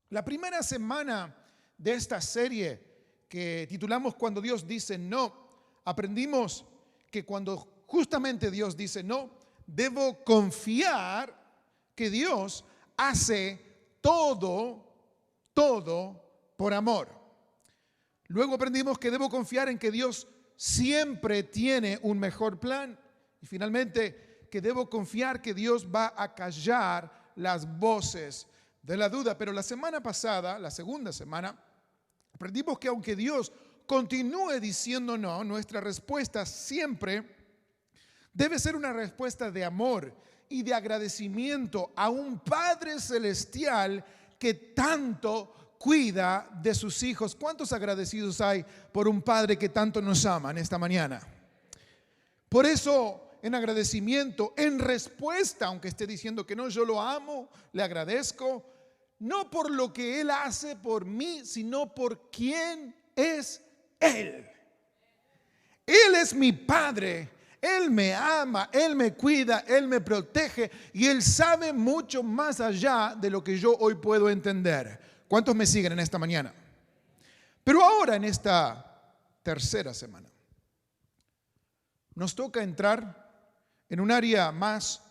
La primera semana de esta serie que titulamos Cuando Dios dice no, aprendimos que cuando justamente Dios dice no, debo confiar que Dios hace todo por amor. Luego aprendimos que debo confiar en que Dios siempre tiene un mejor plan. Y finalmente, que debo confiar que Dios va a callar las voces de la duda. Pero la semana pasada, la segunda semana, aprendimos que aunque Dios continúe diciendo no, nuestra respuesta siempre debe ser una respuesta de amor y de agradecimiento a un Padre Celestial que tanto cuida de sus hijos. ¿Cuántos agradecidos hay por un Padre que tanto nos ama en esta mañana? Por eso, en agradecimiento, en respuesta, aunque esté diciendo que no, yo lo amo, le agradezco, no por lo que Él hace por mí, sino por quién es Él. Él es mi Padre, Él me ama, Él me cuida, Él me protege y Él sabe mucho más allá de lo que yo hoy puedo entender. ¿Cuántos me siguen en esta mañana? Pero ahora, en esta tercera semana, nos toca entrar en un área más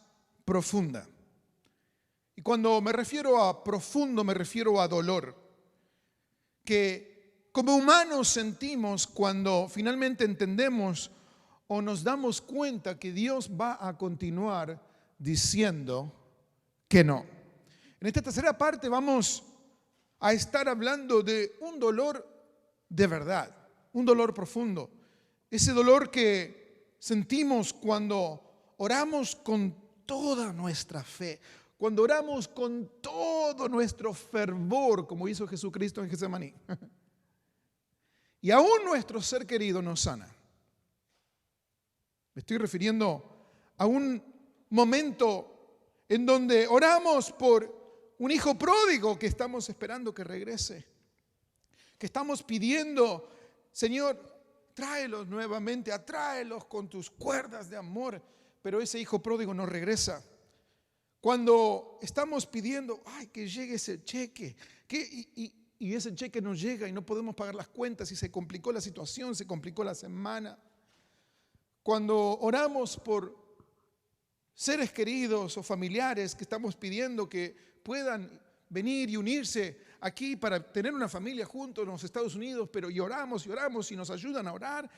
profunda. Y cuando me refiero a profundo, me refiero a dolor, que como humanos sentimos cuando finalmente entendemos o nos damos cuenta que Dios va a continuar diciendo que no. En esta tercera parte vamos a estar hablando de un dolor de verdad, un dolor profundo. Ese dolor que sentimos cuando oramos con toda nuestra fe, cuando oramos con todo nuestro fervor, como hizo Jesucristo en Getsemaní. Y aún nuestro ser querido nos sana. Me estoy refiriendo a un momento en donde oramos por un hijo pródigo que estamos esperando que regrese, que estamos pidiendo, Señor, tráelos nuevamente, atráelos con tus cuerdas de amor, pero ese hijo pródigo no regresa. Cuando estamos pidiendo, que llegue ese cheque, y ese cheque no llega y no podemos pagar las cuentas y se complicó la situación, se complicó la semana. Cuando oramos por seres queridos o familiares que estamos pidiendo que puedan venir y unirse aquí para tener una familia juntos en los Estados Unidos, pero y oramos y nos ayudan a orar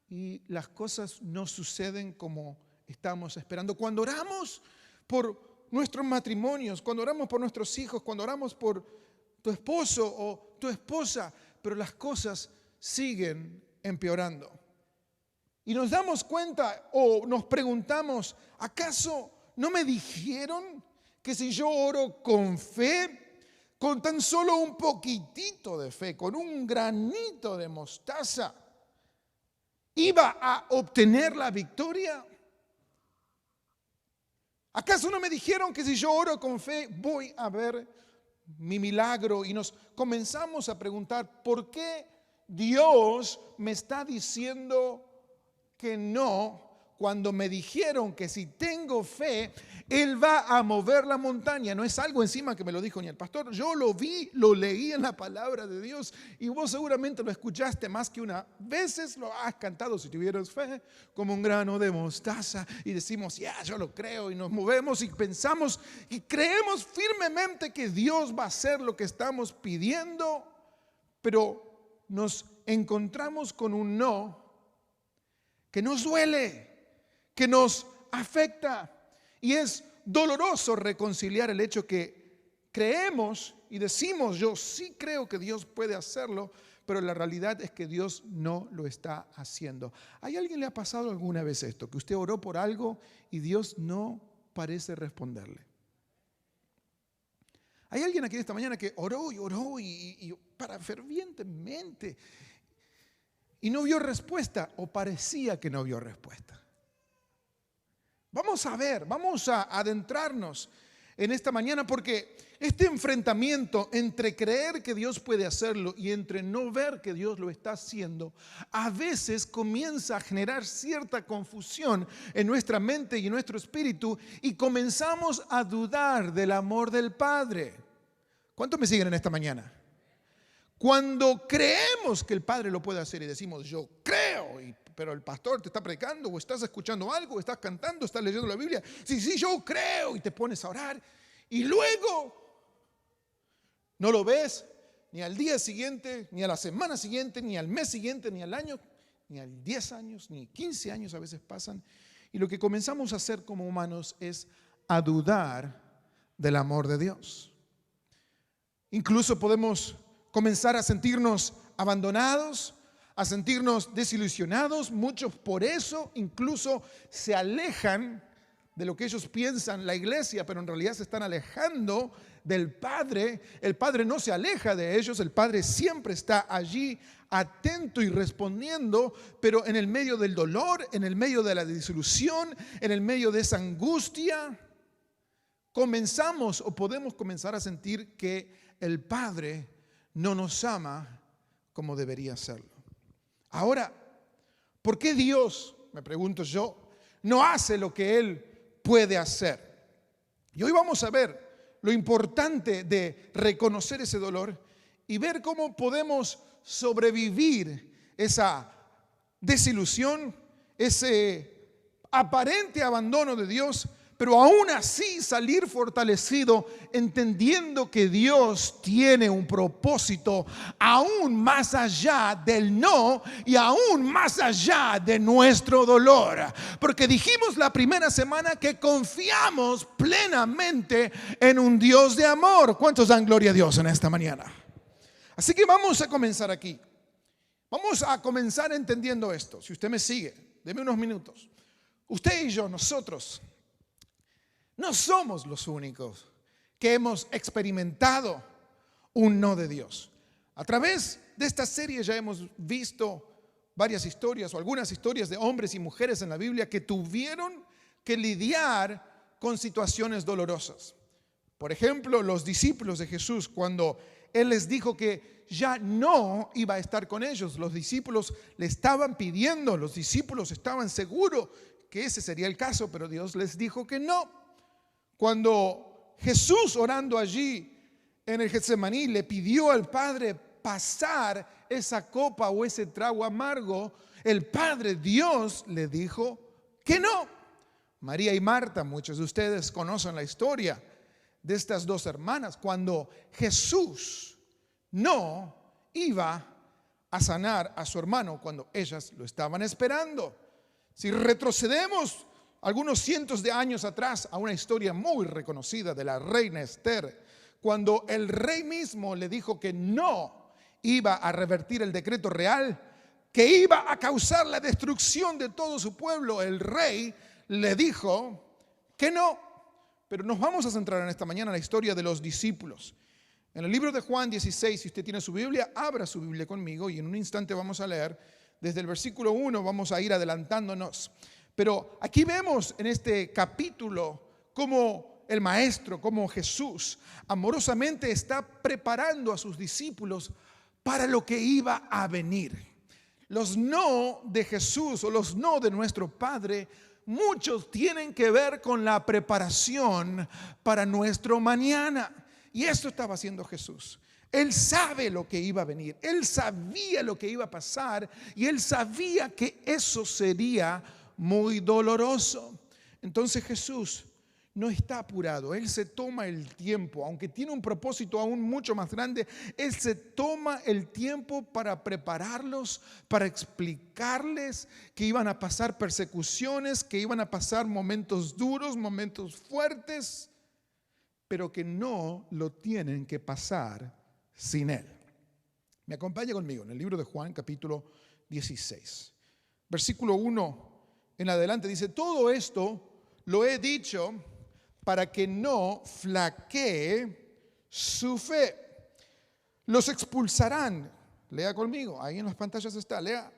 y las cosas no suceden como estamos esperando. Cuando oramos por nuestros matrimonios, cuando oramos por nuestros hijos, cuando oramos por tu esposo o tu esposa, pero las cosas siguen empeorando. Y nos damos cuenta o nos preguntamos, ¿acaso no me dijeron que si yo oro con fe, con tan solo un poquitito de fe, con un granito de mostaza, iba a obtener la victoria? ¿Acaso no me dijeron que si yo oro con fe voy a ver mi milagro? Y nos comenzamos a preguntar, ¿por qué Dios me está diciendo que no cuando me dijeron que si tengo fe, Él va a mover la montaña? No es algo encima que me lo dijo ni el pastor. Yo lo vi, lo leí en la palabra de Dios y vos seguramente lo escuchaste más que una. Veces lo has cantado, si tuvieras fe, como un grano de mostaza. Y decimos, yo lo creo, y nos movemos y pensamos y creemos firmemente que Dios va a hacer lo que estamos pidiendo, pero nos encontramos con un no que nos duele, que nos afecta. Y es doloroso reconciliar el hecho que creemos y decimos, yo sí creo que Dios puede hacerlo, pero la realidad es que Dios no lo está haciendo. ¿A alguien le ha pasado alguna vez esto? Que usted oró por algo y Dios no parece responderle. ¿Hay alguien aquí esta mañana que oró y para fervientemente y no vio respuesta o parecía que no vio respuesta? Vamos a ver, vamos a adentrarnos en esta mañana porque este enfrentamiento entre creer que Dios puede hacerlo y entre no ver que Dios lo está haciendo, a veces comienza a generar cierta confusión en nuestra mente y en nuestro espíritu y comenzamos a dudar del amor del Padre. ¿Cuántos me siguen en esta mañana? Cuando creemos que el Padre lo puede hacer y decimos, yo creo, pero el pastor te está predicando, o estás escuchando algo, o estás cantando, estás leyendo la Biblia, sí, yo creo, y te pones a orar, y luego no lo ves ni al día siguiente, ni a la semana siguiente, ni al mes siguiente, ni al año, ni a 10 años, ni 15 años a veces pasan, y lo que comenzamos a hacer como humanos es a dudar del amor de Dios. Incluso podemos comenzar a sentirnos abandonados, a sentirnos desilusionados. Muchos por eso incluso se alejan de lo que ellos piensan la iglesia, pero en realidad se están alejando del Padre. El Padre no se aleja de ellos, el Padre siempre está allí atento y respondiendo, pero en el medio del dolor, en el medio de la desilusión, en el medio de esa angustia, comenzamos o podemos comenzar a sentir que el Padre no nos ama como debería hacerlo. Ahora, ¿por qué Dios, me pregunto yo, no hace lo que Él puede hacer? Y hoy vamos a ver lo importante de reconocer ese dolor y ver cómo podemos sobrevivir esa desilusión, ese aparente abandono de Dios, pero aún así salir fortalecido, entendiendo que Dios tiene un propósito aún más allá del no y aún más allá de nuestro dolor. Porque dijimos la primera semana que confiamos plenamente en un Dios de amor. ¿Cuántos dan gloria a Dios en esta mañana? Así que vamos a comenzar aquí. Vamos a comenzar entendiendo esto. Si usted me sigue, deme unos minutos. Usted y yo, nosotros, no somos los únicos que hemos experimentado un no de Dios. A través de esta serie ya hemos visto varias historias o algunas historias de hombres y mujeres en la Biblia que tuvieron que lidiar con situaciones dolorosas. Por ejemplo, los discípulos de Jesús, cuando Él les dijo que ya no iba a estar con ellos, los discípulos le estaban pidiendo, los discípulos estaban seguros que ese sería el caso, pero Dios les dijo que no. Cuando Jesús, orando allí en el Getsemaní, le pidió al Padre pasar esa copa o ese trago amargo, el Padre Dios le dijo que no. María y Marta, muchos de ustedes conocen la historia de estas dos hermanas, cuando Jesús no iba a sanar a su hermano cuando ellas lo estaban esperando. Si retrocedemos algunos cientos de años atrás a una historia muy reconocida de la reina Esther, cuando el rey mismo le dijo que no iba a revertir el decreto real, que iba a causar la destrucción de todo su pueblo, el rey le dijo que no. Pero nos vamos a centrar en esta mañana en la historia de los discípulos. En el libro de Juan 16, si usted tiene su Biblia, abra su Biblia conmigo y en un instante vamos a leer desde el versículo 1, vamos a ir adelantándonos. Pero aquí vemos en este capítulo cómo el maestro, cómo Jesús amorosamente está preparando a sus discípulos para lo que iba a venir. Los no de Jesús o los no de nuestro Padre, muchos tienen que ver con la preparación para nuestro mañana. Y esto estaba haciendo Jesús. Él sabe lo que iba a venir, Él sabía lo que iba a pasar y Él sabía que eso sería muy doloroso. Entonces Jesús no está apurado, Él se toma el tiempo, aunque tiene un propósito aún mucho más grande, Él se toma el tiempo para prepararlos, para explicarles que iban a pasar persecuciones, que iban a pasar momentos duros, momentos fuertes, pero que no lo tienen que pasar sin Él. Me acompaña conmigo en el libro de Juan, capítulo 16, versículo 1 en adelante, dice: todo esto lo he dicho para que no flaquee su fe. Los expulsarán, lea conmigo, ahí en las pantallas está, lea.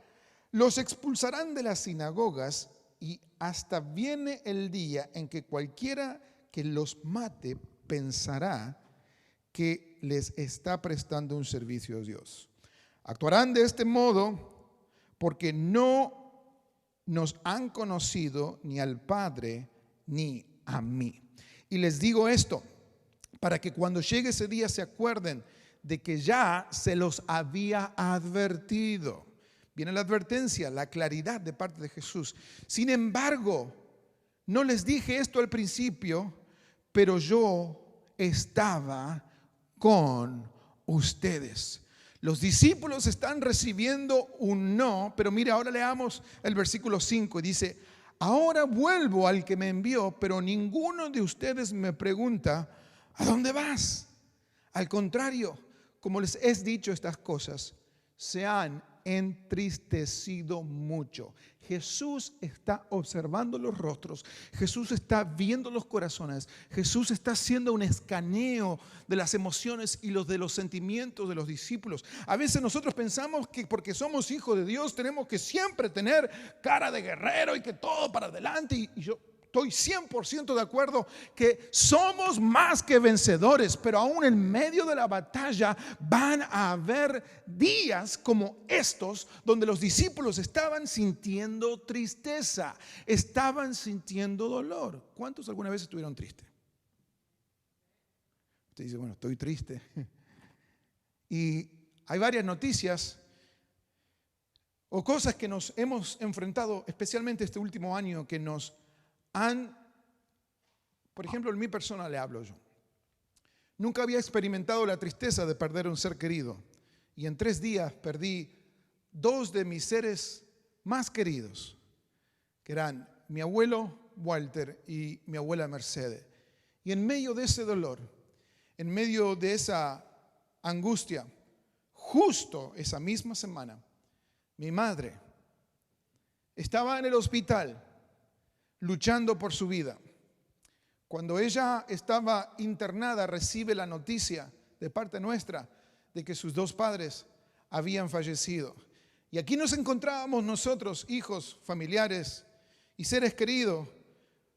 Los expulsarán de las sinagogas y hasta viene el día en que cualquiera que los mate pensará que les está prestando un servicio a Dios. Actuarán de este modo porque no nos han conocido ni al Padre ni a mí. Y les digo esto para que cuando llegue ese día se acuerden de que ya se los había advertido. Viene la advertencia, la claridad de parte de Jesús. Sin embargo, no les dije esto al principio, pero yo estaba con ustedes. Los discípulos están recibiendo un no, pero mira, ahora leamos el versículo 5 y dice: ahora vuelvo al que me envió, pero ninguno de ustedes me pregunta: ¿a dónde vas? Al contrario, como les he dicho estas cosas, se han entristecido mucho. Jesús está observando los rostros, Jesús está viendo los corazones, Jesús está haciendo un escaneo de las emociones y de los sentimientos de los discípulos. A veces nosotros pensamos que porque somos hijos de Dios tenemos que siempre tener cara de guerrero y que todo para adelante, y yo estoy 100% de acuerdo que somos más que vencedores, pero aún en medio de la batalla van a haber días como estos donde los discípulos estaban sintiendo tristeza, estaban sintiendo dolor. ¿Cuántos alguna vez estuvieron tristes? Usted dice: bueno, estoy triste. Y hay varias noticias o cosas que nos hemos enfrentado, especialmente este último año, que nos por ejemplo, en mi persona le hablo yo. Nunca había experimentado la tristeza de perder un ser querido. Y en 3 días perdí 2 de mis seres más queridos, que eran mi abuelo Walter y mi abuela Mercedes. Y en medio de ese dolor, en medio de esa angustia, justo esa misma semana, mi madre estaba en el hospital luchando por su vida. Cuando ella estaba internada, recibe la noticia de parte nuestra de que sus 2 padres habían fallecido. Y aquí nos encontrábamos nosotros, hijos, familiares y seres queridos,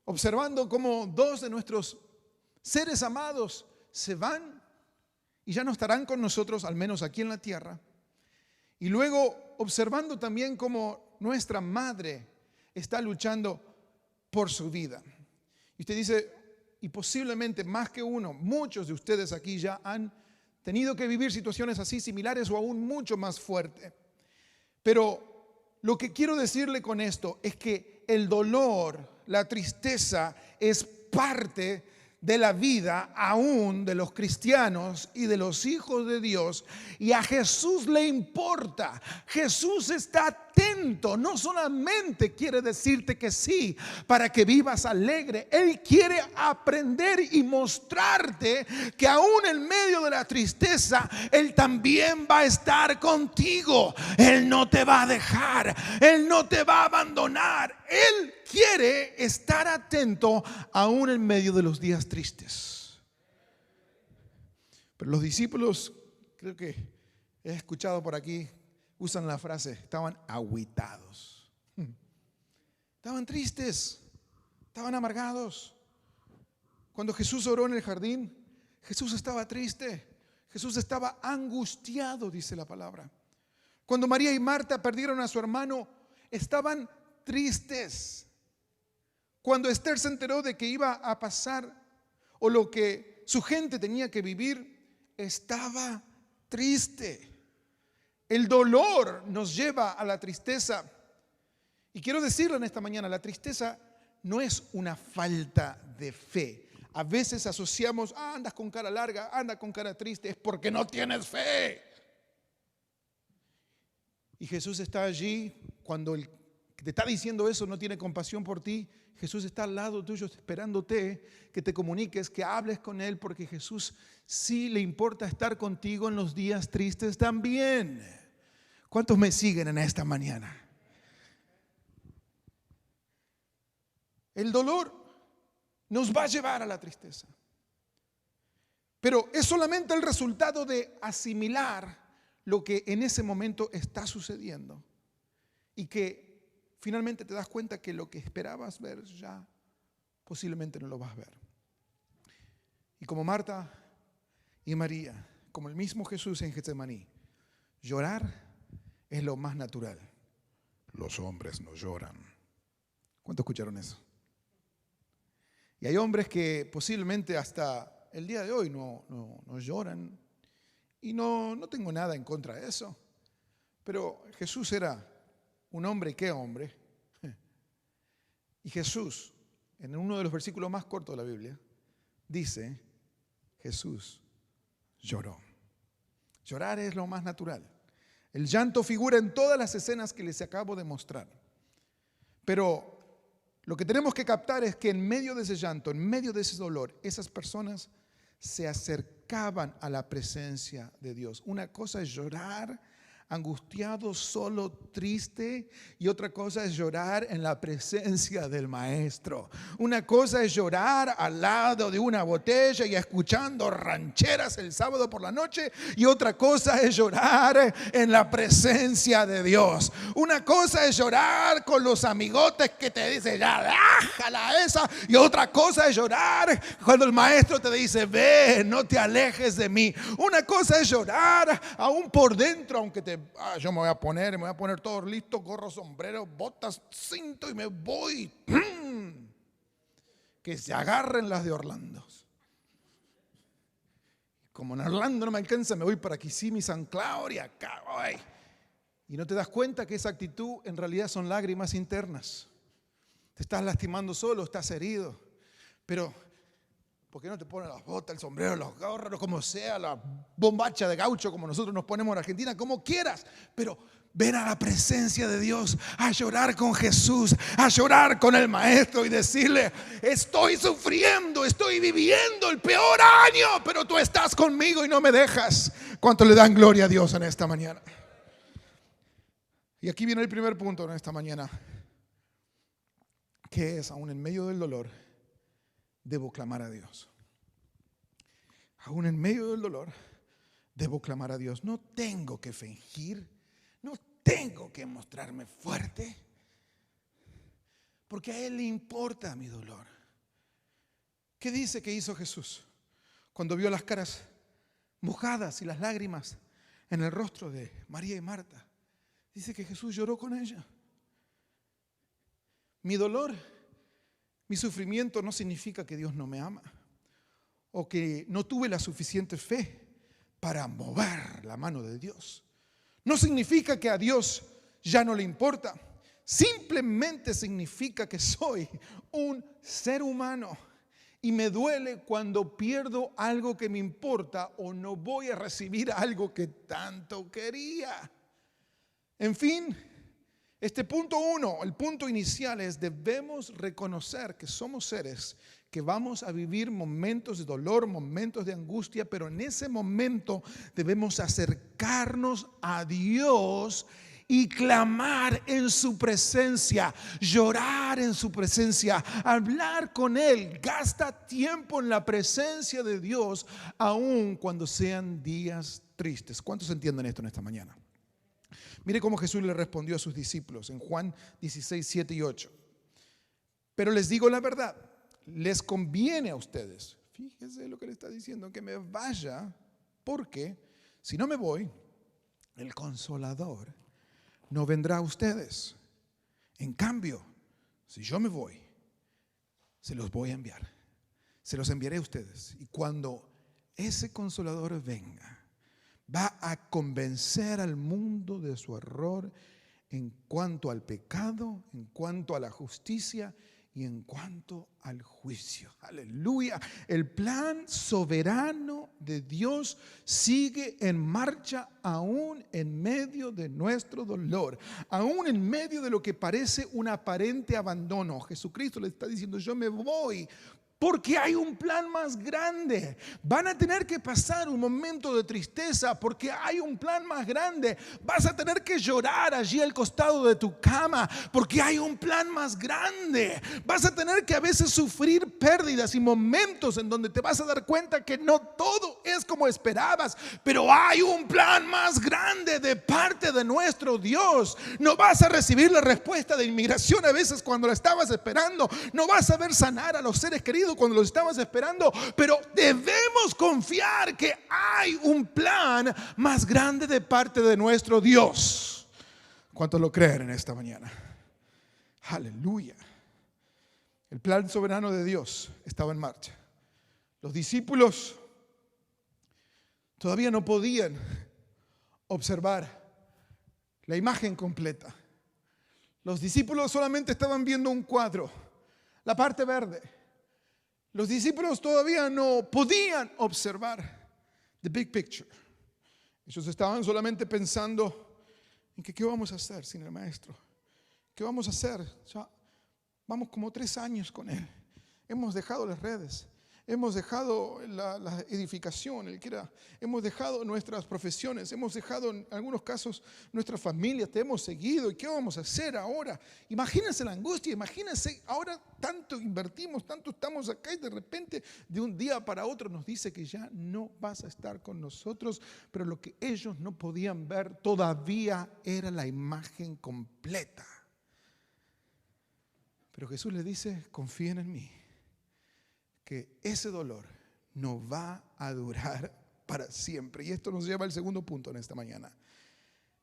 observando cómo 2 de nuestros seres amados se van y ya no estarán con nosotros, al menos aquí en la tierra. Y luego observando también cómo nuestra madre está luchando por su vida. Y usted dice, y posiblemente más que uno, muchos de ustedes aquí ya han tenido que vivir situaciones así similares o aún mucho más fuertes. Pero lo que quiero decirle con esto es que el dolor, la tristeza es parte de la vida aún de los cristianos y de los hijos de Dios, y a Jesús le importa. Jesús está atento, no solamente quiere decirte que sí para que vivas alegre, Él quiere aprender y mostrarte que aún en medio de la tristeza Él también va a estar contigo. Él no te va a dejar, Él no te va a abandonar. Él quiere estar atento aún en medio de los días tristes. Pero los discípulos, creo que he escuchado por aquí, usan la frase, estaban agüitados. Estaban tristes, estaban amargados. Cuando Jesús oró en el jardín, Jesús estaba triste, Jesús estaba angustiado, dice la palabra. Cuando María y Marta perdieron a su hermano, estaban tristes. Cuando Esther se enteró de que iba a pasar o lo que su gente tenía que vivir, estaba triste. El dolor nos lleva a la tristeza. Y quiero decirlo en esta mañana, la tristeza no es una falta de fe. A veces asociamos, andas con cara larga, andas con cara triste, es porque no tienes fe. Y Jesús está allí cuando el que te está diciendo eso no tiene compasión por ti. Jesús está al lado tuyo esperándote que te comuniques, que hables con Él, porque Jesús sí le importa estar contigo en los días tristes también. ¿Cuántos me siguen en esta mañana? El dolor nos va a llevar a la tristeza, pero es solamente el resultado de asimilar lo que en ese momento está sucediendo y que finalmente te das cuenta que lo que esperabas ver ya posiblemente no lo vas a ver. Y como Marta y María, como el mismo Jesús en Getsemaní, llorar es lo más natural. Los hombres no lloran. ¿Cuántos escucharon eso? Y hay hombres que posiblemente hasta el día de hoy no lloran. Y no tengo nada en contra de eso. Pero Jesús era un hombre, ¿qué hombre? Y Jesús, en uno de los versículos más cortos de la Biblia, dice, Jesús lloró. Llorar es lo más natural. El llanto figura en todas las escenas que les acabo de mostrar. Pero lo que tenemos que captar es que en medio de ese llanto, en medio de ese dolor, esas personas se acercaban a la presencia de Dios. Una cosa es llorar angustiado, solo, triste, y otra cosa es llorar en la presencia del Maestro. Una cosa es llorar al lado de una botella y escuchando rancheras el sábado por la noche, y otra cosa es llorar en la presencia de Dios. Una cosa es llorar con los amigotes que te dicen, ya déjala esa, y otra cosa es llorar cuando el Maestro te dice, ve, no te alejes de mí. Una cosa es llorar aún por dentro, aunque yo me voy a poner todo listo, gorro, sombrero, botas, cinto, y me voy. Que se agarren las de Orlando. Como en Orlando no me alcanza, me voy para Kissimmee, San Cloud y acá voy. Y no te das cuenta que esa actitud en realidad son lágrimas internas. Te estás lastimando solo, estás herido. Pero ¿por qué no te pones las botas, el sombrero, los gorros, como sea, la bombacha de gaucho como nosotros nos ponemos en Argentina, como quieras? Pero ven a la presencia de Dios, a llorar con Jesús, a llorar con el Maestro y decirle, estoy sufriendo, estoy viviendo el peor año, pero tú estás conmigo y no me dejas. ¿Cuánto le dan gloria a Dios en esta mañana? Y aquí viene el primer punto en esta mañana, que es, aún en medio del dolor, debo clamar a Dios. Aún en medio del dolor, debo clamar a Dios. No tengo que fingir, no tengo que mostrarme fuerte, porque a Él le importa mi dolor. ¿Qué dice que hizo Jesús cuando vio las caras mojadas y las lágrimas en el rostro de María y Marta? Dice que Jesús lloró con ella. Mi dolor, mi sufrimiento no significa que Dios no me ama o que no tuve la suficiente fe para mover la mano de Dios. No significa que a Dios ya no le importa. Simplemente significa que soy un ser humano y me duele cuando pierdo algo que me importa o no voy a recibir algo que tanto quería. En fin, este punto 1, el punto inicial es: debemos reconocer que somos seres que vamos a vivir momentos de dolor, momentos de angustia, pero en ese momento debemos acercarnos a Dios y clamar en su presencia, llorar en su presencia, hablar con Él. Gasta tiempo en la presencia de Dios, aun cuando sean días tristes. ¿Cuántos entienden esto en esta mañana? Mire cómo Jesús le respondió a sus discípulos en Juan 16, 7 y 8. Pero les digo la verdad, les conviene a ustedes, fíjese lo que le está diciendo, que me vaya, porque si no me voy, el Consolador no vendrá a ustedes. En cambio, si yo me voy, se los voy a enviar, se los enviaré a ustedes. Y cuando ese Consolador venga, va a convencer al mundo de su error en cuanto al pecado, en cuanto a la justicia y en cuanto al juicio. Aleluya. El plan soberano de Dios sigue en marcha aún en medio de nuestro dolor, aún en medio de lo que parece un aparente abandono. Jesucristo le está diciendo: yo me voy porque hay un plan más grande. Van a tener que pasar un momento de tristeza porque hay un plan más grande. Vas a tener que llorar allí al costado de tu cama porque hay un plan más grande. Vas a tener que a veces sufrir pérdidas y momentos en donde te vas a dar cuenta que no todo es como esperabas, pero hay un plan más grande de parte de nuestro Dios. No vas a recibir la respuesta de inmigración a veces cuando la estabas esperando. No vas a ver sanar a los seres queridos cuando lo estabas esperando, pero debemos confiar que hay un plan más grande de parte de nuestro Dios. ¿Cuántos lo creen en esta mañana? Aleluya. El plan soberano de Dios estaba en marcha. Los discípulos todavía no podían observar la imagen completa. Los discípulos solamente estaban viendo un cuadro, la parte verde. Los discípulos todavía no podían observar the big picture. Ellos estaban solamente pensando en que qué vamos a hacer sin el maestro. ¿Qué vamos a hacer? Ya vamos como 3 años con él. Hemos dejado las redes. Hemos dejado la edificación, hemos dejado nuestras profesiones, hemos dejado en algunos casos nuestras familias, te hemos seguido. ¿Y qué vamos a hacer ahora? Imagínense la angustia, imagínense, ahora tanto invertimos, tanto estamos acá y de repente de un día para otro nos dice que ya no vas a estar con nosotros. Pero lo que ellos no podían ver todavía era la imagen completa. Pero Jesús les dice, confíen en mí, que ese dolor no va a durar para siempre. Y esto nos lleva al segundo punto en esta mañana,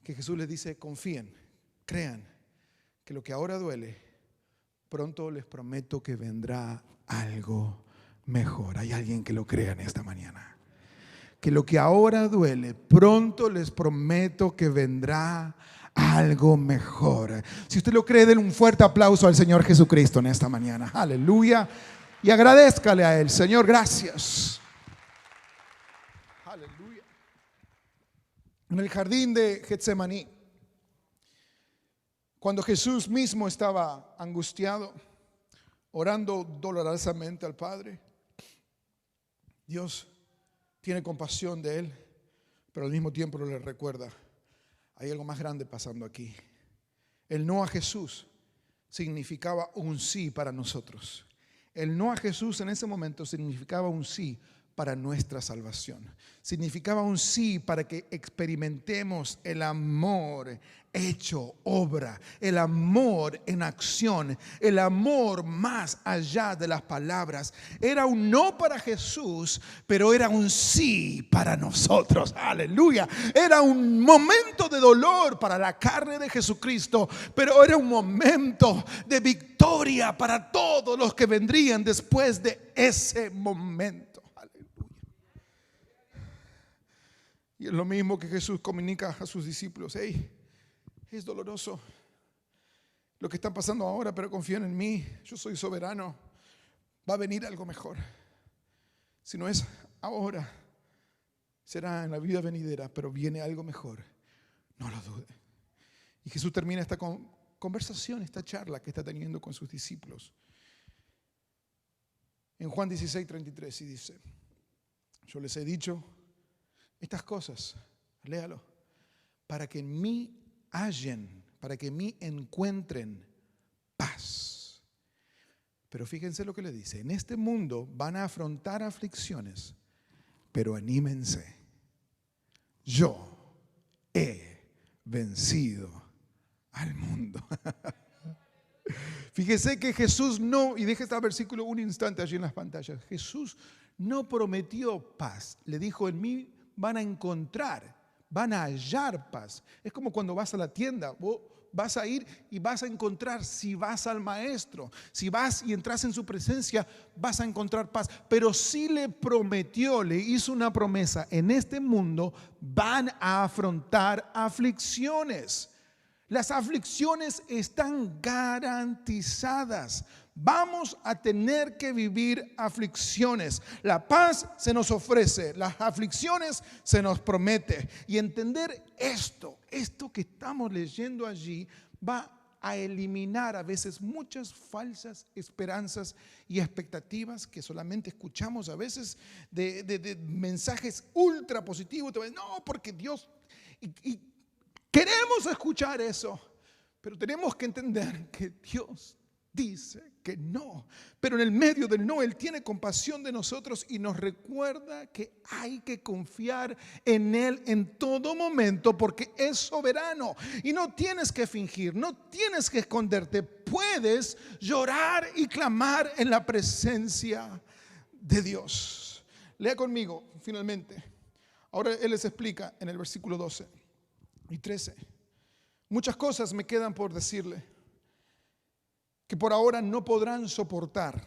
que Jesús les dice, confíen, crean que lo que ahora duele, pronto les prometo que vendrá algo mejor. Hay alguien que lo crea en esta mañana. Que lo que ahora duele, pronto les prometo que vendrá algo mejor. Si usted lo cree, denle un fuerte aplauso al Señor Jesucristo en esta mañana. Aleluya. Y agradézcale a Él. Señor, gracias. Aleluya. En el jardín de Getsemaní, cuando Jesús mismo estaba angustiado, orando dolorosamente al Padre, Dios tiene compasión de Él, pero al mismo tiempo le recuerda, hay algo más grande pasando aquí. El no a Jesús significaba un sí para nosotros. El no a Jesús en ese momento significaba un sí para nuestra salvación. Significaba un sí para que experimentemos el amor hecho obra, el amor en acción, el amor más allá de las palabras. Era un no para Jesús, pero era un sí para nosotros. Aleluya. Era un momento de dolor para la carne de Jesucristo, pero era un momento de victoria para todos los que vendrían después de ese momento. Y es lo mismo que Jesús comunica a sus discípulos. Hey, es doloroso lo que está pasando ahora, pero confíen en mí. Yo soy soberano. Va a venir algo mejor. Si no es ahora, será en la vida venidera, pero viene algo mejor. No lo dude. Y Jesús termina esta conversación, esta charla que está teniendo con sus discípulos. En Juan 16:33 y dice, yo les he dicho estas cosas, léalo, para que en mí hallen, para que en mí encuentren paz. Pero fíjense lo que le dice, en este mundo van a afrontar aflicciones, pero anímense, yo he vencido al mundo. Fíjese que Jesús no, y deje este versículo un instante allí en las pantallas, Jesús no prometió paz, le dijo, en mí van a encontrar, van a hallar paz. Es como cuando vas a la tienda, vos vas a ir y vas a encontrar, si vas al maestro, si vas y entras en su presencia, vas a encontrar paz. Pero sí le prometió, le hizo una promesa, en este mundo van a afrontar aflicciones. Las aflicciones están garantizadas. Vamos a tener que vivir aflicciones. La paz se nos ofrece, las aflicciones se nos promete. Y entender esto que estamos leyendo allí va a eliminar a veces muchas falsas esperanzas y expectativas que solamente escuchamos a veces de mensajes ultra positivos. No, porque Dios... Y queremos escuchar eso, pero tenemos que entender que Dios dice que no, pero en el medio del no, Él tiene compasión de nosotros y nos recuerda que hay que confiar en Él en todo momento porque es soberano y no tienes que fingir, no tienes que esconderte, puedes llorar y clamar en la presencia de Dios. Lea conmigo finalmente. Ahora Él les explica en el versículo 12 y 13. Muchas cosas me quedan por decirle que por ahora no podrán soportar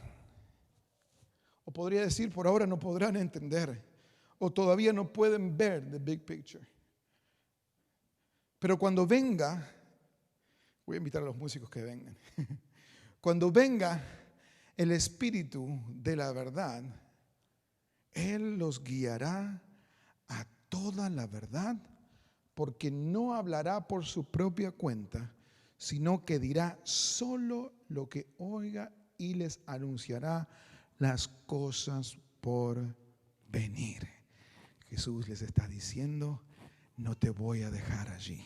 O podría decir, por ahora no podrán entender, o todavía no pueden ver the big picture. Pero cuando venga, voy a invitar a los músicos que vengan. Cuando venga el Espíritu de la verdad, Él los guiará a toda la verdad, porque no hablará por su propia cuenta, sino que dirá solo lo que oiga y les anunciará las cosas por venir. Jesús les está diciendo, no te voy a dejar allí.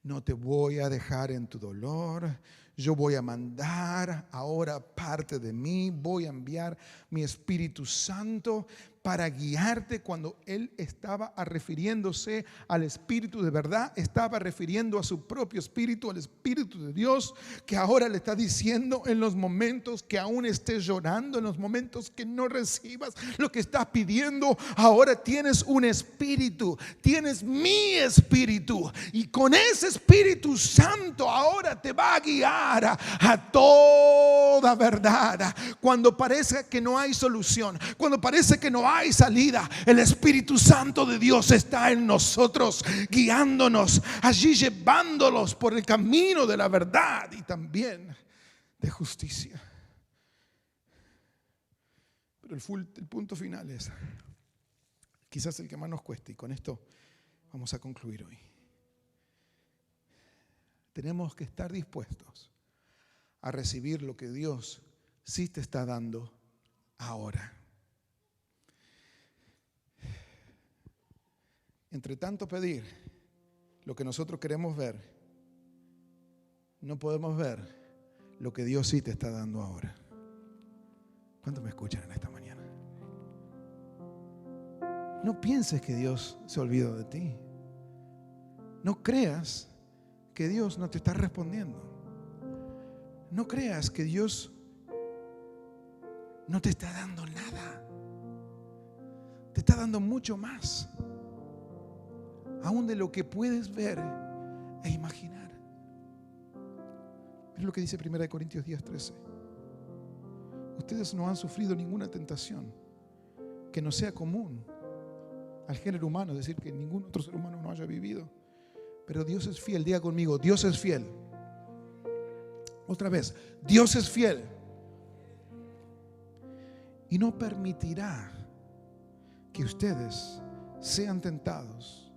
No te voy a dejar en tu dolor. Yo voy a mandar ahora parte de mí. Voy a enviar mi Espíritu Santo para guiarte. Cuando Él estaba refiriéndose al Espíritu de verdad, estaba refiriendo a su propio Espíritu, al Espíritu de Dios, que ahora le está diciendo en los momentos que aún estés llorando, en los momentos que no recibas lo que estás pidiendo, ahora tienes un Espíritu, tienes mi Espíritu, y con ese Espíritu Santo ahora te va a guiar a toda verdad. Cuando parece que no hay solución, cuando parece que no hay salida, el Espíritu Santo de Dios está en nosotros, guiándonos allí, llevándolos por el camino de la verdad y también de justicia. Pero el punto final es quizás el que más nos cueste, y con esto vamos a concluir hoy. Tenemos que estar dispuestos a recibir lo que Dios sí te está dando ahora. Entre tanto pedir lo que nosotros queremos ver, no podemos ver lo que Dios sí te está dando ahora. ¿Cuántos me escuchan en esta mañana? No pienses que Dios se olvidó de ti. No creas que Dios no te está respondiendo. No creas que Dios no te está dando nada. Te está dando mucho más, aún de lo que puedes ver e imaginar. Mira lo que dice 1 Corintios 10:13. Ustedes no han sufrido ninguna tentación que no sea común al género humano, es decir, que ningún otro ser humano no haya vivido. Pero Dios es fiel. Diga conmigo, Dios es fiel. Otra vez, Dios es fiel y no permitirá que ustedes sean tentados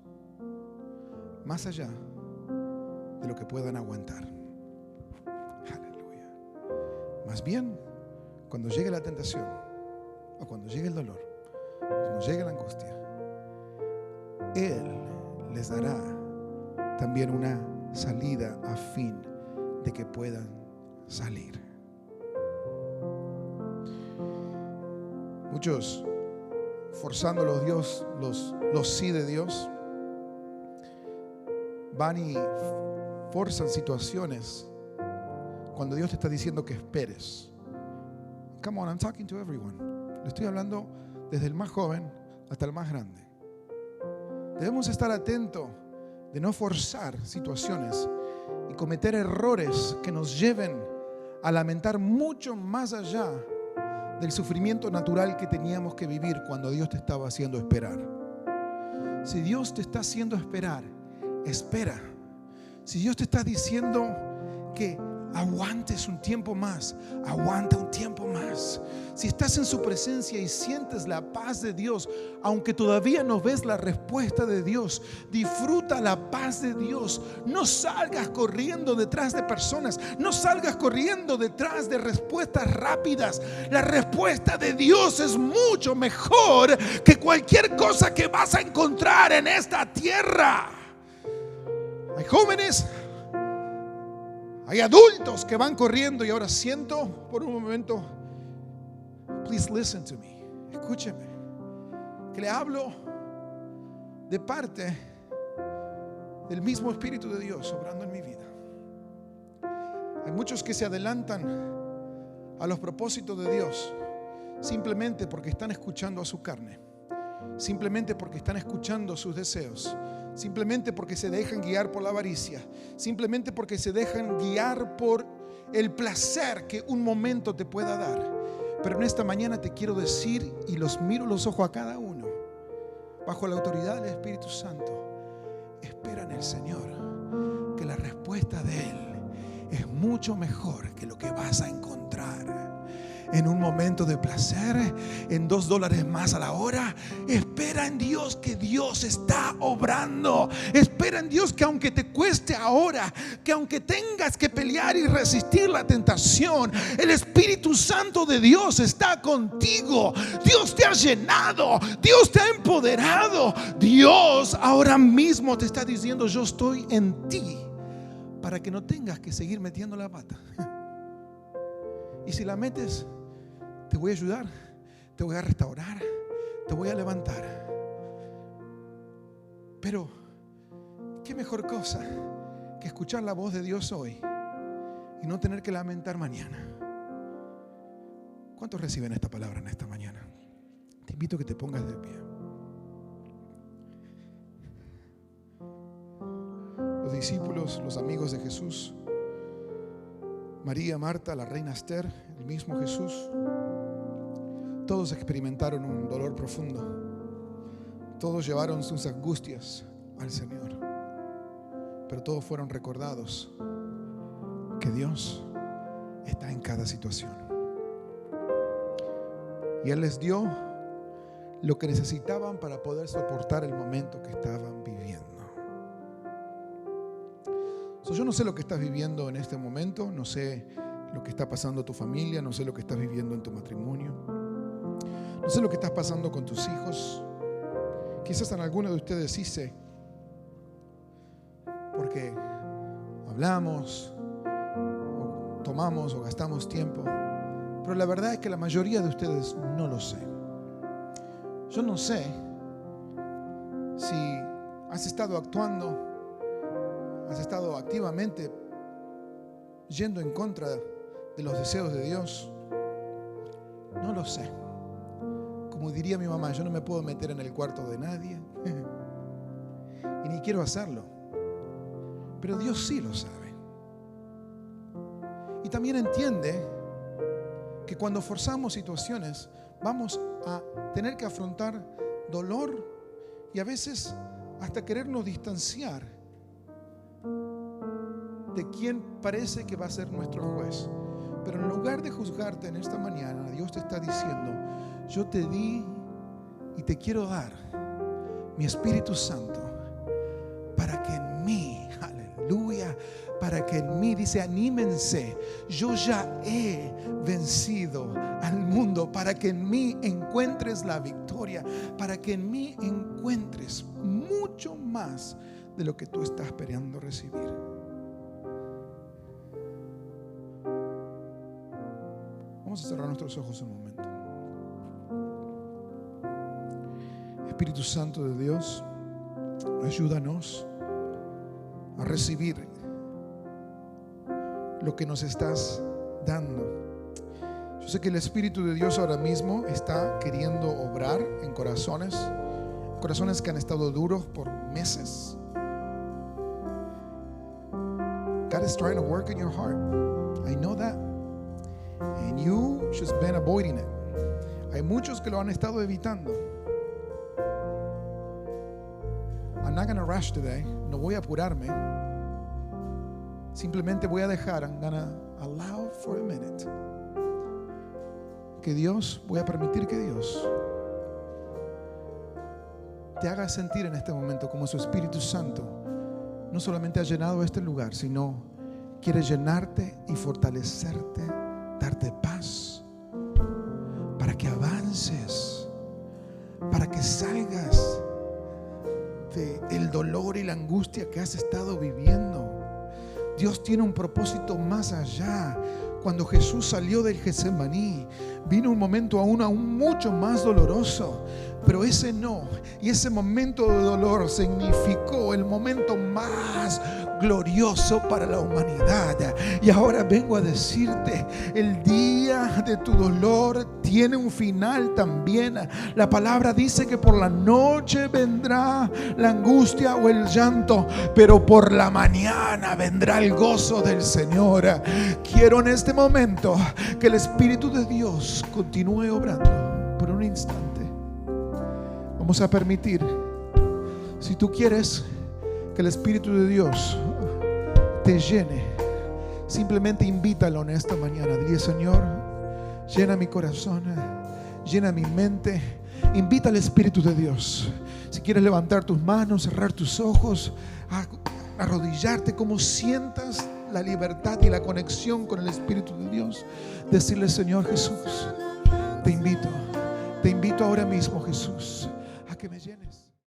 más allá de lo que puedan aguantar. Aleluya. Más bien, cuando llegue la tentación, o cuando llegue el dolor, cuando llegue la angustia, Él les dará también una salida a fin de que puedan salir. Muchos, forzando los sí de Dios, van y forzan situaciones cuando Dios te está diciendo que esperes. Come on, I'm talking to everyone. Le estoy hablando desde el más joven hasta el más grande. Debemos estar atentos de no forzar situaciones y cometer errores que nos lleven a lamentar mucho más allá del sufrimiento natural que teníamos que vivir cuando Dios te estaba haciendo esperar. Si Dios te está haciendo esperar, espera. Si Dios te está diciendo que aguantes un tiempo más, aguanta un tiempo más. Si estás en su presencia y sientes la paz de Dios, aunque todavía no ves la respuesta de Dios, disfruta la paz de Dios. No salgas corriendo detrás de personas, no salgas corriendo detrás de respuestas rápidas. La respuesta de Dios es mucho mejor que cualquier cosa que vas a encontrar en esta tierra. Hay jóvenes, hay adultos que van corriendo, y ahora siento por un momento, please listen to me, escúcheme, que le hablo de parte del mismo Espíritu de Dios obrando en mi vida. Hay muchos que se adelantan a los propósitos de Dios simplemente porque están escuchando a su carne, simplemente porque están escuchando sus deseos, simplemente porque se dejan guiar por la avaricia, simplemente porque se dejan guiar por el placer que un momento te pueda dar. Pero en esta mañana te quiero decir, y los miro los ojos a cada uno, bajo la autoridad del Espíritu Santo, espera en el Señor, que la respuesta de Él es mucho mejor que lo que vas a encontrar en un momento de placer, en $2 más a la hora. Espera en Dios, que Dios está obrando. Espera en Dios, que aunque te cueste ahora, que aunque tengas que pelear y resistir la tentación, el Espíritu Santo de Dios está contigo. Dios te ha llenado, Dios te ha empoderado. Dios ahora mismo te está diciendo: yo estoy en ti, para que no tengas que seguir metiendo la pata. Y si la metes, te voy a ayudar, te voy a restaurar, te voy a levantar. Pero qué mejor cosa que escuchar la voz de Dios hoy y no tener que lamentar mañana. ¿Cuántos reciben esta palabra en esta mañana? Te invito a que te pongas de pie. Los discípulos, los amigos de Jesús, María, Marta, la reina Esther, el mismo Jesús, todos experimentaron un dolor profundo. Todos llevaron sus angustias al Señor, pero todos fueron recordados que Dios está en cada situación. Y Él les dio lo que necesitaban para poder soportar el momento que estaban viviendo. Yo no sé lo que estás viviendo en este momento, no sé lo que está pasando en tu familia, no sé lo que estás viviendo en tu matrimonio, no sé lo que estás pasando con tus hijos. Quizás en alguno de ustedes sí sé, porque hablamos, o tomamos o gastamos tiempo, pero la verdad es que la mayoría de ustedes no lo sé. Yo no sé si has estado actuando, has estado activamente yendo en contra de los deseos de Dios. No lo sé. Como diría mi mamá, yo no me puedo meter en el cuarto de nadie y ni quiero hacerlo, pero Dios sí lo sabe. Y también entiende que cuando forzamos situaciones vamos a tener que afrontar dolor y a veces hasta querernos distanciar de quien parece que va a ser nuestro juez. Pero en lugar de juzgarte en esta mañana, Dios te está diciendo: yo te di y te quiero dar mi Espíritu Santo para que en mí, aleluya, para que en mí, dice, anímense, yo ya he vencido al mundo, para que en mí encuentres la victoria, para que en mí encuentres mucho más de lo que tú estás esperando recibir. Vamos a cerrar nuestros ojos un momento. Espíritu Santo de Dios, ayúdanos a recibir lo que nos estás dando. Yo sé que el Espíritu de Dios ahora mismo está queriendo obrar en corazones que han estado duros por meses. God is trying to work in your heart. I know that. And you just been avoiding it. Hay muchos que lo han estado evitando. I'm not going to rush today. No voy a apurarme. Simplemente voy a dejar. I'm going to allow for a minute. Voy a permitir que Dios te haga sentir en este momento como su Espíritu Santo no solamente ha llenado este lugar, sino quiere llenarte y fortalecerte, darte paz, para que avances, para que salgas del dolor y la angustia que has estado viviendo. Dios tiene un propósito más allá. Cuando Jesús salió del Getsemaní, vino un momento aún mucho más doloroso. Pero ese no y ese momento de dolor significó el momento más glorioso para la humanidad. Y ahora vengo a decirte, el día de tu dolor tiene un final también. La palabra dice que por la noche vendrá la angustia o el llanto, pero por la mañana vendrá el gozo del Señor. Quiero en este momento que el Espíritu de Dios continúe obrando por un instante. Vamos a permitir, si tú quieres que el Espíritu de Dios te llene, simplemente invítalo en esta mañana. Dile: Señor, llena mi corazón, llena mi mente. Invita al Espíritu de Dios. Si quieres levantar tus manos, cerrar tus ojos, arrodillarte, como sientas la libertad y la conexión con el Espíritu de Dios, decirle: Señor Jesús, te invito ahora mismo, Jesús.